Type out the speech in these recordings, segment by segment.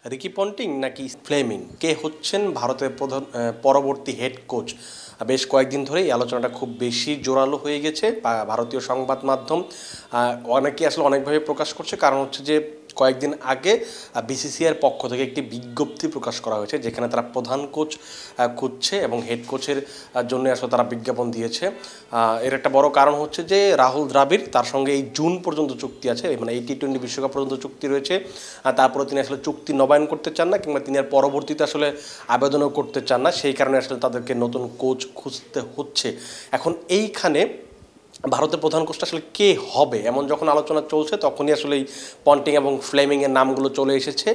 Ricky Ponting নাকি Fleming কে হচ্ছেন ভারতের প্রধান পরবর্তী হেড কোচ? বেশ কয়েকদিন ধরেই এই আলোচনাটা খুব বেশি জোরালো হয়ে গেছে। ভারতীয় সংবাদ মাধ্যম অনেকে আসলে অনেকভাবে প্রকাশ করছে, কারণ হচ্ছে যে কয়েকদিন আগে বিসিসিআইয়ের পক্ষ থেকে একটি বিজ্ঞপ্তি প্রকাশ করা হয়েছে, যেখানে তারা প্রধান কোচ খুঁজছে এবং হেড কোচের জন্য আসলে তারা বিজ্ঞাপন দিয়েছে। এর একটা বড় কারণ হচ্ছে যে রাহুল দ্রাবিড়, তার সঙ্গে এই জুন পর্যন্ত চুক্তি আছে, মানে এই টি-20 বিশ্বকাপ পর্যন্ত চুক্তি রয়েছে। তারপরে তিনি আসলে চুক্তি নবায়ন করতে চান না, কিংবা তিনি আর পরবর্তীতে আসলে আবেদনও করতে চান না, সেই কারণে আসলে তাদেরকে নতুন কোচ খুঁজতে হচ্ছে। এখন এইখানে ভারতের প্রধান কোচটা আসলে কে হবে এমন যখন আলোচনা চলছে, তখনই আসলে এই পন্টিং এবং ফ্লেমিংয়ের নামগুলো চলে এসেছে।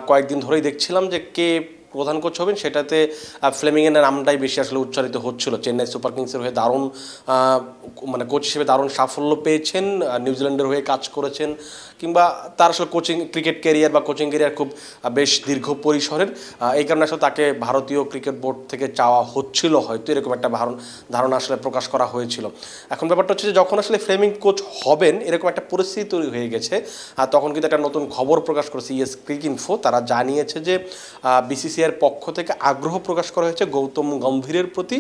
কয়েকদিন ধরেই দেখছিলাম যে কে প্রধান কোচ হবেন, সেটাতে ফ্লেমিংয়ের নামটাই বেশি আসলে উচ্চারিত হচ্ছিল। চেন্নাই সুপার কিংসের হয়ে দারুণ মানে কোচ হিসেবে দারুণ সাফল্য পেয়েছেন, নিউজিল্যান্ডের হয়ে কাজ করেছেন, কিংবা তার আসলে কোচিং ক্রিকেট ক্যারিয়ার বা কোচিং ক্যারিয়ার খুব বেশ দীর্ঘ পরিসরের। এই কারণে আসলে তাকে ভারতীয় ক্রিকেট বোর্ড থেকে চাওয়া হচ্ছিল, হয়তো এরকম একটা ধারণা আসলে প্রকাশ করা হয়েছিল। এখন ব্যাপারটা হচ্ছে যে যখন আসলে ফ্লেমিং কোচ হবেন এরকম একটা পরিস্থিতি তৈরি হয়ে গেছে, তখন কিন্তু একটা নতুন খবর প্রকাশ করেছে ক্রিকইনফো। তারা জানিয়েছে যে বিসিসিআইয়ের পক্ষ থেকে আগ্রহ প্রকাশ করা হয়েছে গৌতম গম্ভীরের প্রতি।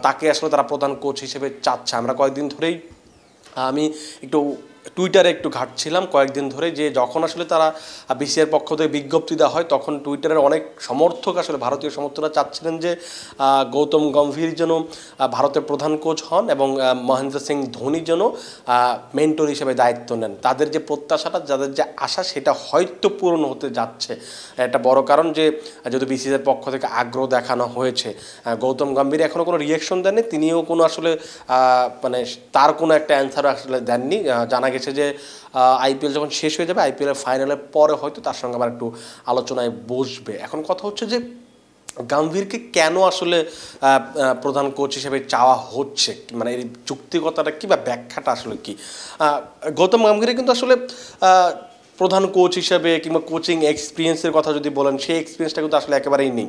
তাকে আসলে তারা প্রধান কোচ হিসেবে চাচ্ছে। আমরা কয়েকদিন ধরেই আমি একটু টুইটারে ঘাঁটছিলাম কয়েকদিন ধরে, যে যখন আসলে তারা বিসিসিআইয়ের পক্ষ থেকে বিজ্ঞপ্তি দেওয়া হয়, তখন টুইটারের অনেক সমর্থক আসলে ভারতীয় সমর্থকরা চাচ্ছিলেন যে গৌতম গম্ভীর যেন ভারতের প্রধান কোচ হন এবং মহেন্দ্র সিং ধোনি যেন মেন্টর হিসেবে দায়িত্ব নেন। তাদের যে প্রত্যাশাটা, যাদের যে আশা, সেটা হয়তো পূরণ হতে যাচ্ছে। একটা বড় কারণ যে যদি বিসিসিআইয়ের পক্ষ থেকে আগ্রহ দেখানো হয়েছে, গৌতম গম্ভীর এখনও কোনো রিয়াকশন দেননি, তিনিও কোনো আসলে মানে তার কোনো একটা অ্যান্সার আসলে দেননি। জানা গেছে যে আইপিএল যখন শেষ হয়ে যাবে, আইপিএলের ফাইনালের পরে হয়তো তার সঙ্গে আবার একটু আলোচনায় বসবে। এখন কথা হচ্ছে যে গম্ভীরকে কেন আসলে প্রধান কোচ হিসেবে চাওয়া হচ্ছে, মানে এই যুক্তিকতাটা কী বা ব্যাখ্যাটা আসলে কী? গৌতম গম্ভীর কিন্তু আসলে প্রধান কোচ হিসেবে কিংবা কোচিং এক্সপিরিয়েন্সের কথা যদি বলেন, সেই এক্সপিরিয়েন্সটা কিন্তু আসলে একেবারেই নেই।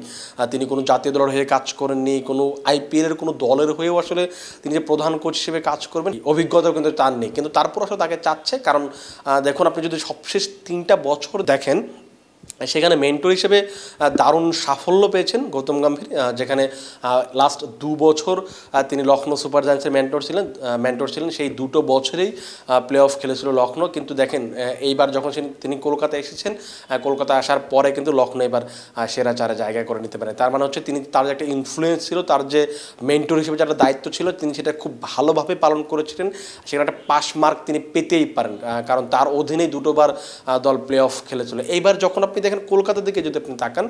তিনি কোনো জাতীয় দলের হয়ে কাজ করেননি, কোনো আইপিএলের কোনো দলের হয়েও আসলে তিনি যে প্রধান কোচ হিসেবে কাজ করবেন অভিজ্ঞতাও কিন্তু তার নেই। কিন্তু তারপর আসলে তাকে চাচ্ছে, কারণ দেখুন, আপনি যদি সবশেষ 3টা বছর দেখেন, সেখানে মেন্টর হিসেবে দারুণ সাফল্য পেয়েছেন গৌতম গম্ভীর, যেখানে লাস্ট 2 বছর তিনি লখনৌ সুপার জায়ান্টসের মেন্টর ছিলেন। সেই 2টো বছরেই প্লে অফ খেলেছিল লখনৌ। কিন্তু দেখেন, এইবার যখন তিনি কলকাতায় এসেছেন, কলকাতায় আসার পরে কিন্তু লখনৌ এবার সেরা 4-এ জায়গা করে নিতে পারে। তার মানে হচ্ছে তার যে একটা ইনফ্লুয়েন্স ছিল, তার যে মেন্টর হিসেবে যে একটা দায়িত্ব ছিল, তিনি সেটা খুব ভালোভাবে পালন করেছিলেন। সেখানে একটা পাস মার্ক তিনি পেতেই পারেন, কারণ তার অধীনেই 2বার দল প্লে অফ খেলেছিল। এইবার যখন আপনি দেখেন কলকাতার দিকে যদি আপনি তাকান,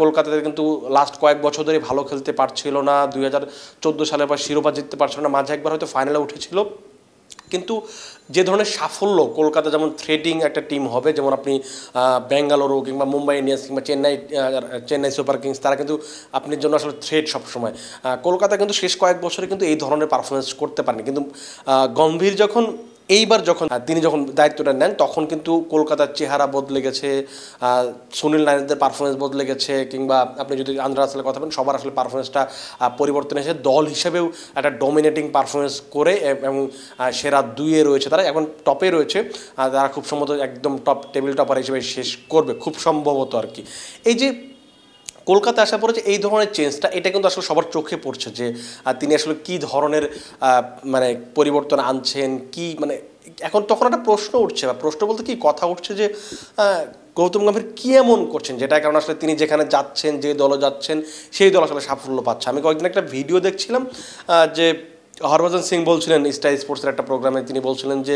কলকাতাতে কিন্তু লাস্ট কয়েক বছর ধরে ভালো খেলতে পারছিল না। 2014 সালে বা শিরোপা জিততে পারছিল না, মাঝে একবার হয়তো ফাইনালে উঠেছিল। কিন্তু যে ধরনের সাফল্য, কলকাতা যেমন থ্রেডিং একটা টিম হবে, যেমন আপনি বেঙ্গালুরু কিংবা মুম্বাই ইন্ডিয়ান্স কিংবা চেন্নাই সুপার কিংস, তারা কিন্তু আপনার জন্য আসলে থ্রেড সবসময়। কলকাতা কিন্তু শেষ কয়েক বছরে কিন্তু এই ধরনের পারফরমেন্স করতে পারেনি। কিন্তু গম্ভীর এইবার তিনি যখন দায়িত্বটা নেন, তখন কিন্তু কলকাতার চেহারা বদলে গেছে, সুনীল নারিনদের পারফরমেন্স বদলে গেছে, কিংবা আপনি যদি আন্দ্রে রাসেলের কথা বলেন, সবার আসলে পারফরমেন্সটা পরিবর্তন এসে দল হিসেবেও একটা ডমিনেটিং পারফরমেন্স করে এবং সেরা 2-এ রয়েছে, তারা এখন টপে রয়েছে। তারা খুব সম্ভবত একদম টেবিল টপার হিসেবে শেষ করবে, খুব সম্ভবত আর কি। এই যে কলকাতা আসা পড়েছে এই ধরনের চেঞ্জটা, এটা কিন্তু আসলে সবার চোখে পড়ছে যে তিনি আসলে কী ধরনের মানে পরিবর্তন আনছেন, কি মানে এখন তখন একটা প্রশ্ন উঠছে, বা প্রশ্ন বলতে কি কথা উঠছে যে গৌতম গম্ভীর কী এমন করছেন যেটার কারণে আসলে তিনি যেখানে যাচ্ছেন, যে দলে যাচ্ছেন, সেই দল আসলে সাফল্য পাচ্ছে। আমি কয়েকদিন একটা ভিডিও দেখছিলাম যে হরভজন সিং বলছিলেন স্টার স্পোর্টসের একটা প্রোগ্রামে, তিনি বলছিলেন যে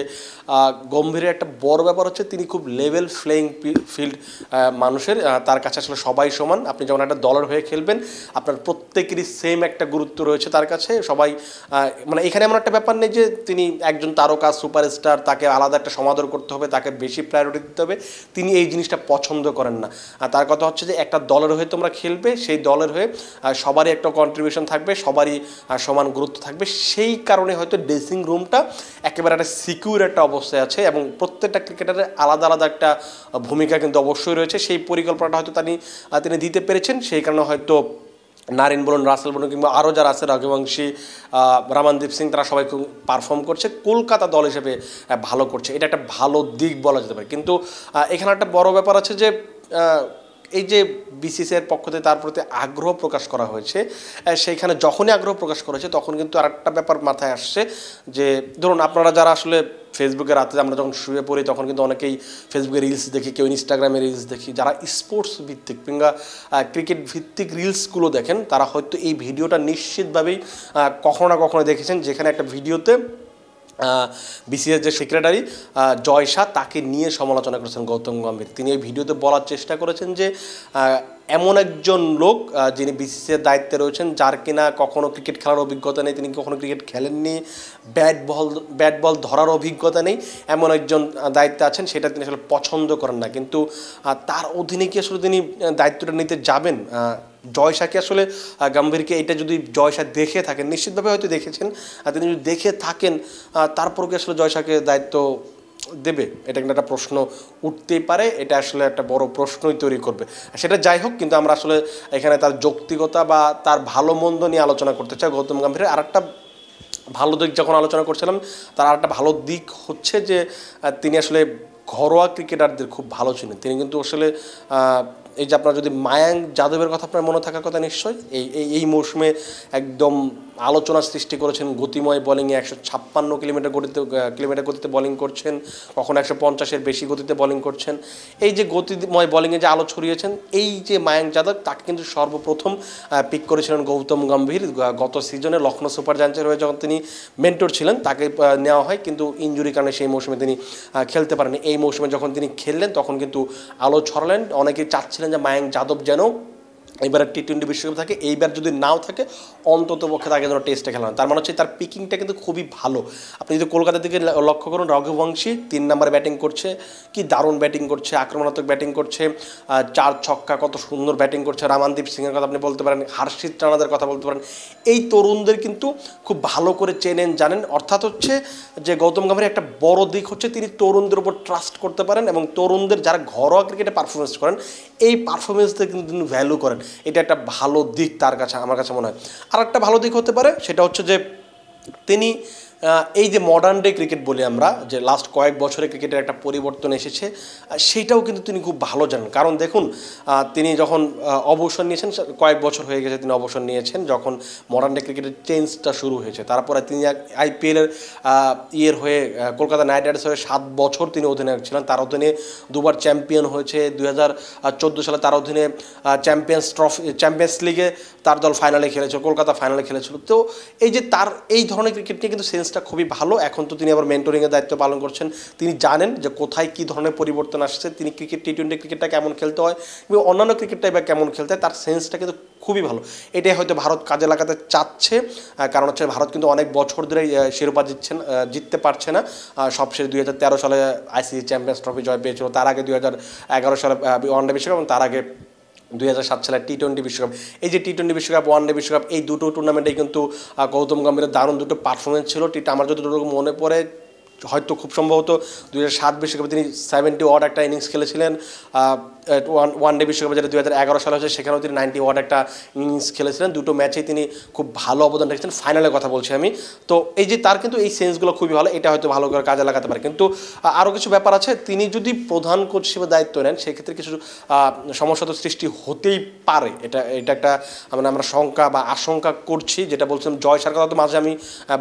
গম্ভীরের একটা বড় ব্যাপার হচ্ছে তিনি খুব লেভেল প্লেইং ফিল্ড মানুষের, তার কাছে আসলে সবাই সমান। আপনি যখন একটা দলের হয়ে খেলবেন, আপনার প্রত্যেকেরই সেম একটা গুরুত্ব রয়েছে তার কাছে। সবাই মানে এখানে এমন একটা ব্যাপার নেই যে তিনি একজন তারকা সুপারস্টার, তাকে আলাদা একটা সমাদর করতে হবে, তাকে বেশি প্রায়োরিটি দিতে হবে, তিনি এই জিনিসটা পছন্দ করেন না। তার কথা হচ্ছে যে একটা দলের হয়ে তোমরা খেলবে, সেই দলের হয়ে সবারই একটা কন্ট্রিবিউশন থাকবে, সবারই সমান গুরুত্ব থাকবে। সেই কারণে হয়তো ড্রেসিং রুমটা একেবারে একটা সিকিউর একটা অবস্থায় আছে, এবং প্রত্যেকটা ক্রিকেটারের আলাদা আলাদা একটা ভূমিকা কিন্তু অবশ্যই রয়েছে। সেই পরিকল্পনাটা হয়তো তিনি দিতে পেরেছেন। সেই কারণে হয়তো নারিন বলুন, রাসেল বলুন, কিংবা আরও যারা আছে, রঘুবংশী, রমনদীপ সিং, তারা সবাই খুব পারফর্ম করছে, কলকাতা দল হিসেবে ভালো করছে। এটা একটা ভালো দিক বলা যেতে পারে। কিন্তু এখানে একটা বড় ব্যাপার আছে যে এই যে বিসিসিআইয়ের পক্ষ থেকে তার প্রতি আগ্রহ প্রকাশ করা হয়েছে, সেইখানে যখনই আগ্রহ প্রকাশ করেছে তখন কিন্তু আরেকটা ব্যাপার মাথায় আসছে যে ধরুন আপনারা যারা আসলে ফেসবুকে রাতে আমরা যখন শুয়ে পড়ি তখন কিন্তু অনেকেই ফেসবুকে রিলস দেখি, কেউ ইনস্টাগ্রামে রিলস দেখি, যারা স্পোর্টস ভিত্তিক কিংবা ক্রিকেট ভিত্তিক রিলসগুলো দেখেন তারা হয়তো এই ভিডিওটা নিশ্চিতভাবেই কখনো না কখনো দেখেছেন, যেখানে একটা ভিডিওতে বিসিএস যে সেক্রেটারি জয় শাহ তাকে নিয়ে সমালোচনা করেছেন গৌতম গম্ভীর। তিনি এই ভিডিওতে বলার চেষ্টা করেছেন যে এমন একজন লোক যিনি বিসিসিআইয়ের দায়িত্বে রয়েছেন, যার কিনা কখনো ক্রিকেট খেলার অভিজ্ঞতা নেই, তিনি কখনো ক্রিকেট খেলেননি, ব্যাট বল ধরার অভিজ্ঞতা নেই, এমন একজন দায়িত্বে আছেন, সেটা তিনি আসলে পছন্দ করেন না। কিন্তু তার অধীনে কি আসলে তিনি দায়িত্বটা নিতে যাবেন? জয় শাহকে আসলে গম্ভীরকে এটা যদি জয় শাহ দেখে থাকেন, নিশ্চিতভাবে হয়তো দেখেছেন, তিনি যদি দেখে থাকেন তারপর কি আসলে জয় শাহকে দায়িত্ব দেবে? এটা কিন্তু একটা প্রশ্ন উঠতেই পারে, এটা আসলে একটা বড় প্রশ্নই তৈরি করবে। সেটা যাই হোক, কিন্তু আমরা আসলে এখানে তার যৌক্তিকতা বা তার ভালো মন্দ নিয়ে আলোচনা করতে চাই। গৌতম গম্ভীরের আরেকটা ভালো দিক যখন আলোচনা করছিলাম, তার আরেকটা ভালো দিক হচ্ছে যে তিনি আসলে ঘরোয়া ক্রিকেটারদের খুব ভালো ছিলেন। তিনি কিন্তু আসলে এই যে আপনার যদি মায়াঙ্ক যাদবের কথা আপনার মনে থাকার কথা নিশ্চয়ই, এই মৌসুমে একদম আলোচনা সৃষ্টি করেছেন, গতিময় বোলিংয়ে 156 কিলোমিটার গতিতে বোলিং করছেন, কখনো 150-এর বেশি গতিতে বোলিং করছেন। এই যে গতিময় বোলিংয়ে যে আলো ছড়িয়েছেন, এই যে মায়াঙ্ক যাদব, তাকে কিন্তু সর্বপ্রথম পিক করেছিলেন গৌতম গম্ভীর। গত সিজনে লখনৌ সুপার জায়ান্টসের হয়ে যখন তিনি মেন্টর ছিলেন, তাকে নেওয়া হয়, কিন্তু ইনজুরির কারণে সেই মৌসুমে তিনি খেলতে পারেন। এই মৌসুমে যখন তিনি খেললেন তখন কিন্তু আলো ছড়ালেন। অনেকেই চাচ্ছিলেন যে মায়াঙ্ক যাদব যেন এবার টি-20 বিশ্বকাপ থাকে, এইবার যদি নাও থাকে অন্তত পক্ষে তাকে যেন টেস্টে খেলানো। তার মানে হচ্ছে তার পিকিংটা কিন্তু খুবই ভালো। আপনি যদি কলকাতার দিকে লক্ষ্য করুন, রঘুবংশী 3 নম্বরে ব্যাটিং করছে, কি দারুণ ব্যাটিং করছে, আক্রমণাত্মক ব্যাটিং করছে, 4 ছক্কা, কত সুন্দর ব্যাটিং করছে। রামানদীপ সিংয়ের কথা আপনি বলতে পারেন, হর্ষিত রানাদের কথা বলতে পারেন। এই তরুণদের কিন্তু খুব ভালো করে চেনেন, জানেন। অর্থাৎ হচ্ছে যে গৌতম গম্ভীর একটা বড় দিক হচ্ছে তিনি তরুণদের উপর ট্রাস্ট করতে পারেন, এবং তরুণদের যারা ঘরোয়া ক্রিকেটে পারফরমেন্স করেন এই পারফরমেন্সদের কিন্তু তিনি ভ্যালু করেন। এটা একটা ভালো দিক তার কাছে, আমার কাছে মনে হয়। আর একটা ভালো দিক হতে পারে সেটা হচ্ছে যে তিনি এই যে মডার্ন ডে ক্রিকেট বলি আমরা, যে লাস্ট কয়েক বছরে ক্রিকেটের একটা পরিবর্তন এসেছে, সেইটাও কিন্তু তিনি খুব ভালো জানেন। কারণ দেখুন, তিনি যখন অবসর নিয়েছেন, কয়েক বছর হয়ে গেছে তিনি অবসর নিয়েছেন, যখন মডার্ন ডে ক্রিকেটের চেঞ্জটা শুরু হয়েছে, তারপরে তিনি আইপিএলের হয়ে কলকাতা নাইট রাইডার্স হয়ে 7 বছর তিনি অধিনায়ক ছিলেন। তার অধীনে 2বার চ্যাম্পিয়ন হয়েছে। 2014 সালে তার অধীনে চ্যাম্পিয়ন্স লিগে তার দল ফাইনালে খেলেছিল, কলকাতা ফাইনালে খেলেছিল। তো এই যে তার এই ধরনের ক্রিকেট নিয়ে কিন্তু সেন্সটা খুবই ভালো। এখন তো তিনি আবার মেন্টরিংয়ের দায়িত্ব পালন করছেন, তিনি জানেন যে কোথায় কী ধরনের পরিবর্তন আসছে, তিনি টি-20 ক্রিকেটটা কেমন খেলতে হয় এবং অন্যান্য ক্রিকেটটাই বা কেমন খেলতে হয়, তার সেন্সটা কিন্তু খুবই ভালো। এটাই হয়তো ভারত কাজে লাগাতে চাচ্ছে, কারণ হচ্ছে ভারত কিন্তু অনেক বছর ধরে শিরোপা জিততে পারছে না। সবশেষ 2013 সালে আইসিসি চ্যাম্পিয়ন্স ট্রফি জয় পেয়েছিল, তার আগে 2011 সালে ওয়ানডে বিশ্বকাপ, এবং তার আগে 2007 সালে টি-20 বিশ্বকাপ। এই যে টি-20 বিশ্বকাপ, ওয়ানডে বিশ্বকাপ, এই দুটো টুর্নামেন্টেই কিন্তু গৌতম গম্ভীরের দারুণ দুটো পারফরমেন্স ছিল। আমার যতটুকু মনে পড়ে, হয়তো খুব সম্ভবত 2007 বিশ্বকাপে তিনি 70 ওয়াট একটা ইনিংস খেলেছিলেন। ওয়ানডে বিশ্বকাপে যেটা 2011 সালে হয়েছে, সেখানেও তিনি 90 ওয়াট একটা ইনিংস খেলেছিলেন। দুটো ম্যাচেই তিনি খুব ভালো অবদান রেখেছেন, ফাইনালের কথা বলছি আমি। তো এই যে তার কিন্তু এই সেন্সগুলো খুবই ভালো, এটা হয়তো ভালো করে কাজে লাগাতে পারে। কিন্তু আরও কিছু ব্যাপার আছে, তিনি যদি প্রধান কোচ হিসেবে দায়িত্ব নেন, সেক্ষেত্রে কিছু সমস্যা তো সৃষ্টি হতেই পারে। এটা একটা মানে আমরা শঙ্কা বা আশঙ্কা করছি। যেটা বলছিলাম জয় শাহর কথা, তো মাঝে আমি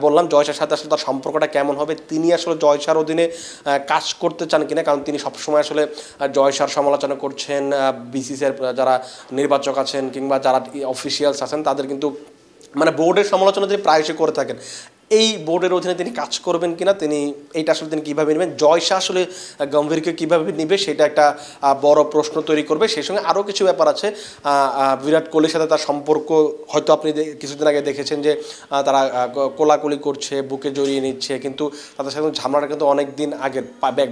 বললাম জয় শাহর সাথে আসলে তার সম্পর্কটা কেমন হবে, তিনি আসলে জয় শাহর অধীনে কাজ করতে চান কিনা। কারণ তিনি সবসময় আসলে জয় শাহর সমালোচনা করছেন, বিসিসিআইয়ের যারা নির্বাচক আছেন কিংবা যারা অফিসিয়ালস আছেন তাদের কিন্তু মানে বোর্ডের সমালোচনা তিনি প্রায়শই করে থাকেন। এই বোর্ডের অধীনে তিনি কাজ করবেন কিনা, তিনি এইটা আসলে তিনি কীভাবে নেবেন, জয় শাহ আসলে গম্ভীরকে কীভাবে নেবে, সেটা একটা বড় প্রশ্ন তৈরি করবে। সেই সঙ্গে আরও কিছু ব্যাপার আছে। বিরাট কোহলির সাথে তার সম্পর্ক হয়তো আপনি কিছুদিন আগে দেখেছেন যে তারা কোলাকুলি করছে, বুকে জড়িয়ে নিচ্ছে, কিন্তু তাদের সাথে ঝামেলাটা কিন্তু অনেক দিন আগের।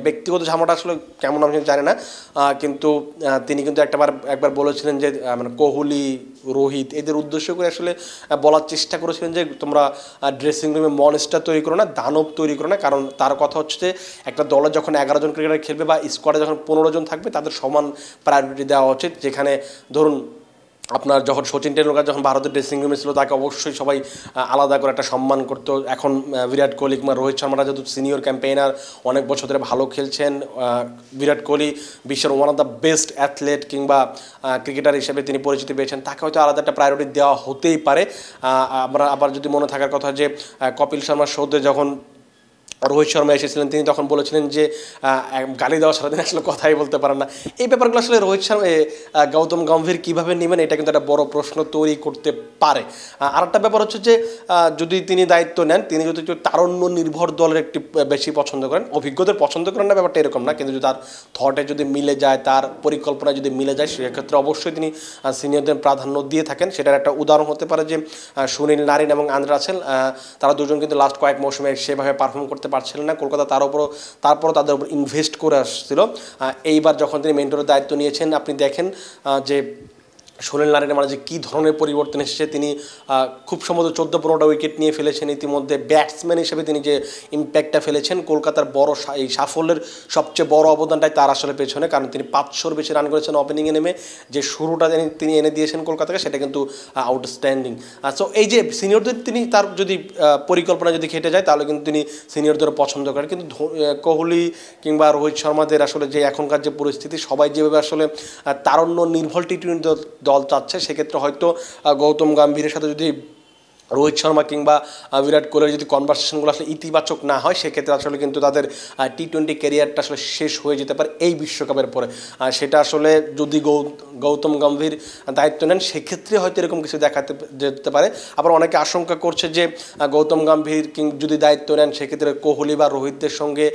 ব্যক্তিগত ঝামেলাটা আসলে কেমন আমি জানি না, কিন্তু তিনি কিন্তু একবার বলেছিলেন যে মানে কোহলি, রোহিত এদের উদ্দেশ্য করে আসলে বলার চেষ্টা করেছিলেন যে তোমরা ড্রেসিং রুমে মনস্টার তৈরি করো না, দানব তৈরি করো না। কারণ তার কথা হচ্ছে যে একটা দলে যখন 11 জন ক্রিকেটার খেলবে বা স্কোয়াডে যখন 15 জন থাকবে, তাদের সমান প্রায়োরিটি দেওয়া উচিত। যেখানে ধরুন আপনার যখন সচিন টেন্ডুলকার যখন ভারতের ড্রেসিং রুমে ছিল তাকে অবশ্যই সবাই আলাদা করে একটা সম্মান করতো। এখন বিরাট কোহলি কিংবা রোহিত শর্মারা যেহেতু সিনিয়র ক্যাম্পেইনার, অনেক বছর ধরে ভালো খেলছেন, বিরাট কোহলি বিশ্বের one of the best athlete কিংবা ক্রিকেটার হিসেবে তিনি পরিচিতি পেয়েছেন, তাকে হয়তো আলাদা একটা প্রায়োরিটি দেওয়া হতেই পারে। আমরা আবার যদি মনে থাকার কথা যে কপিল শর্মার শোতে যখন রোহিত শর্মা এসেছিলেন তিনি তখন বলেছিলেন যে গালি দেওয়া ছাড়া তিনি আসলে কথাই বলতে পারেন না। এই ব্যাপারগুলো আসলে রোহিত শর্মা গৌতম গম্ভীর কীভাবে নেবেন এটা কিন্তু একটা বড় প্রশ্ন তৈরি করতে পারে। আর একটা ব্যাপার হচ্ছে যে যদি তিনি দায়িত্ব নেন, তিনি যদি একটু তারুণ্য নির্ভর দলের একটি বেশি পছন্দ করেন, অভিজ্ঞদের পছন্দ করেন না ব্যাপারটা এরকম না, কিন্তু যদি তার থটে যদি মিলে যায়, তার পরিকল্পনায় যদি মিলে যায়, সেক্ষেত্রে অবশ্যই তিনি সিনিয়রদের প্রাধান্য দিয়ে থাকেন। সেটার একটা উদাহরণ হতে পারে যে সুনীল নারিন এবং আন্দ্রে রাসেল, তারা দুজন কিন্তু লাস্ট কয়েক মৌসুমে সেভাবে পারফর্ম করতে পারছিলেন না। কলকাতা তারপরও তাদের উপর ইনভেস্ট করে আসছিল। এইবার যখন তিনি মেন্টরের দায়িত্ব নিয়েছেন, আপনি দেখেন যে সুনীল নারিনের মানে যে কী ধরনের পরিবর্তন এসেছে। তিনি খুব সম্ভবত 14-15টা উইকেট নিয়ে ফেলেছেন ইতিমধ্যে। ব্যাটসম্যান হিসেবে তিনি যে ইম্প্যাক্টটা ফেলেছেন, কলকাতার এই সাফল্যের সবচেয়ে বড় অবদানটাই তার আসলে পেছনে, কারণ তিনি 500-র বেশি রান করেছেন ওপেনিংয়ে নেমে। যে শুরুটা তিনি এনে দিয়েছেন কলকাতাকে, সেটা কিন্তু আউটস্ট্যান্ডিং। সো এই যে সিনিয়রদের তিনি তার যদি পরিকল্পনা যদি খেটে যায়, তাহলে কিন্তু তিনি সিনিয়রদের পছন্দ করেন। কিন্তু কোহলি কিংবা রোহিত শর্মাদের আসলে যে এখনকার যে পরিস্থিতি, সবাই যেভাবে আসলে তারুণ্য নির্ভর টি-টোয়েন্টি দল চাচ্ছে, সেক্ষেত্রে হয়তো গৌতম গম্ভীরের সাথে যদি রোহিত শর্মা কিংবা বিরাট কোহলির যদি কনভারসেশনগুলো আসলে ইতিবাচক না হয়, সেক্ষেত্রে আসলে কিন্তু তাদের টি-টোয়েন্টি ক্যারিয়ারটা আসলে শেষ হয়ে যেতে পারে এই বিশ্বকাপের পরে। সেটা আসলে যদি গৌতম গম্ভীর দায়িত্ব নেন, সেক্ষেত্রে হয়তো এরকম কিছু দেখাতে যেতে পারে। আবার অনেকে আশঙ্কা করছে যে গৌতম গম্ভীর যদি দায়িত্ব নেন, সেক্ষেত্রে কোহলি বা রোহিতদের সঙ্গে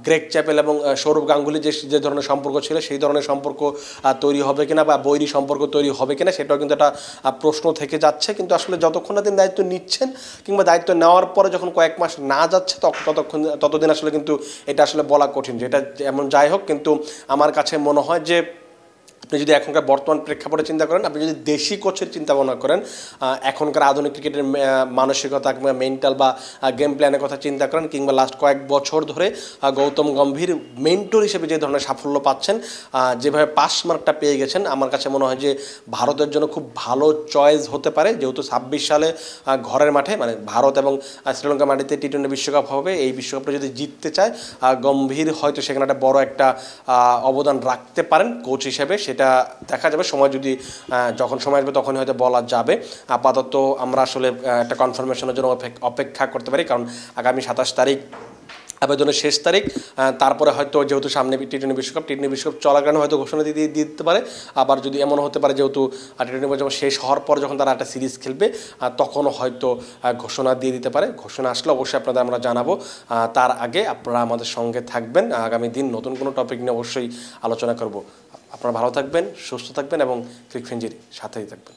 গ্রেগ চ্যাপেল এবং সৌরভ গাঙ্গুলি যে ধরনের সম্পর্ক ছিল, সেই ধরনের সম্পর্ক তৈরি হবে কিনা বা বৈরী সম্পর্ক তৈরি হবে কিনা, সেটাও কিন্তু একটা প্রশ্ন থেকে যাচ্ছে। কিন্তু আসলে যতক্ষণ না তিনি দায়িত্ব নিচ্ছেন কিংবা দায়িত্ব নেওয়ার পরে যখন কয়েক মাস না যাচ্ছে, ততদিন আসলে কিন্তু এটা আসলে বলা কঠিন যেটা এমন যাই হোক। কিন্তু আমার কাছে মনে হয় যে আপনি যদি এখনকার বর্তমান প্রেক্ষাপটে চিন্তা করেন, আপনি যদি দেশি কোচের চিন্তা ভাবনা করেন, এখনকার আধুনিক ক্রিকেটের মানসিকতা কিংবা মেন্টাল বা গেম প্ল্যানের কথা চিন্তা করেন, কিংবা লাস্ট কয়েক বছর ধরে গৌতম গম্ভীর মেন্টর হিসেবে যে ধরনের সাফল্য পাচ্ছেন, যেভাবে পাস মার্কটা পেয়ে গেছেন, আমার কাছে মনে হয় যে ভারতের জন্য খুব ভালো চয়েস হতে পারে। যেহেতু 26 সালে ঘরের মাঠে মানে ভারত এবং শ্রীলঙ্কা মাটিতে টি-টোয়েন্টি বিশ্বকাপ হবে, এই বিশ্বকাপটা যদি জিততে চায়, গম্ভীর হয়তো সেখানে একটা বড় একটা অবদান রাখতে পারেন কোচ হিসেবে। সেটা দেখা যাবে সময় যদি যখন সময় আসবে তখনই হয়তো বলা যাবে। আপাতত আমরা আসলে একটা কনফার্মেশনের জন্য অপেক্ষা করতে পারি, কারণ আগামী 27 তারিখ আবেদনের শেষ তারিখ। তারপরে হয়তো যেহেতু সামনে টি-টোয়েন্টি বিশ্বকাপ চলাকালীন হয়তো ঘোষণা দিয়ে দিতে পারে। আবার যদি এমনও হতে পারে যেহেতু টি-টোয়েন্টি বিশ্বকাপ শেষ হওয়ার পর যখন তারা একটা সিরিজ খেলবে, তখনও হয়তো ঘোষণা দিয়ে দিতে পারে। ঘোষণা আসলে অবশ্যই আপনাদের আমরা জানাবো। তার আগে আপনারা আমাদের সঙ্গে থাকবেন, আগামী দিন নতুন কোনো টপিক নিয়ে অবশ্যই আলোচনা করব। আপনারা ভালো থাকবেন, সুস্থ থাকবেন এবং ক্রিকফ্রেঞ্জির সাথেই থাকবেন।